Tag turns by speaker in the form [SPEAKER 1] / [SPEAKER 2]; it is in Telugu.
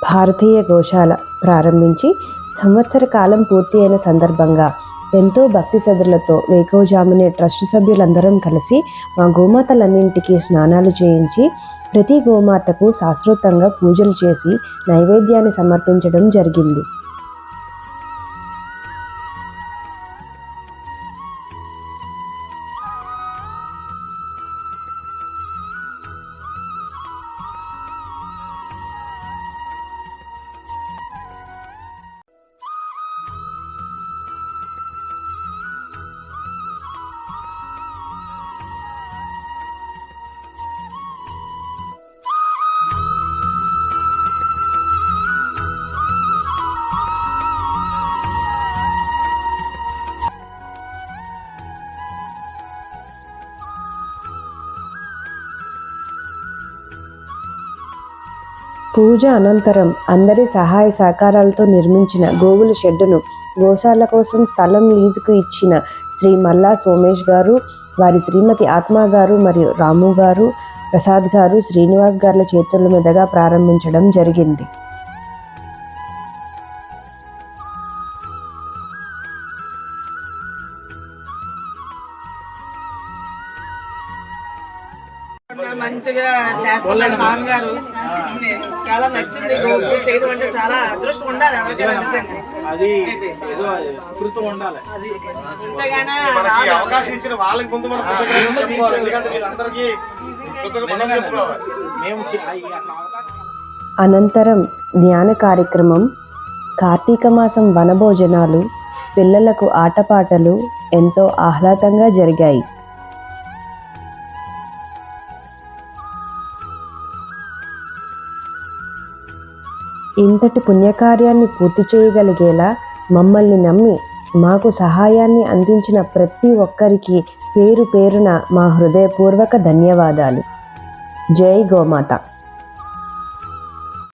[SPEAKER 1] భారతీయ గోశాల ప్రారంభించి సంవత్సర కాలం పూర్తి అయిన సందర్భంగా ఎంతో భక్తి శ్రద్ధలతో వేకువజామునే ట్రస్ట్ సభ్యులందరం కలిసి మా గోమాతలన్నింటికీ స్నానాలు చేయించి ప్రతి గోమాతకు శాస్త్రోక్తంగా పూజలు చేసి నైవేద్యాన్ని సమర్పించడం జరిగింది. పూజ అనంతరం అందరి సహాయ సహకారాలతో నిర్మించిన గోవుల షెడ్డును గోశాల కోసం స్థలం లీజుకు ఇచ్చిన శ్రీ మల్లా సోమేష్ గారు, వారి శ్రీమతి ఆత్మ గారు మరియు రాము గారు, ప్రసాద్ గారు, శ్రీనివాస్ గారుల చేతుల మీదుగా ప్రారంభించడం జరిగింది.
[SPEAKER 2] మంచిగా చేస్తున్నారు మామగారు. చాలా నచ్చింది. గోపూజ చేయడం అంటే చాలా అదృష్టం ఉండాలి ఎవరికైనా. అది ఉండాలి. అది ఉంటేగానే అవకాశం ఇచ్చిన వాళ్ళకి ముందు మనం చెప్పుకోవాలి. ఎందుకంటే వీళ్ళందరికీ
[SPEAKER 1] అనంతరం ధ్యాన కార్యక్రమం, కార్తీక మాసం వనభోజనాలు, పిల్లలకు ఆటపాటలు ఎంతో ఆహ్లాదంగా జరిగాయి. ఇంతటి పుణ్యకార్యాన్ని పూర్తి చేయగలిగేలా మమ్మల్ని నమ్మి మాకు సహాయాన్ని అందించిన ప్రతి ఒక్కరికి పేరు పేరున మా హృదయపూర్వక ధన్యవాదాలు. జై గోమాత.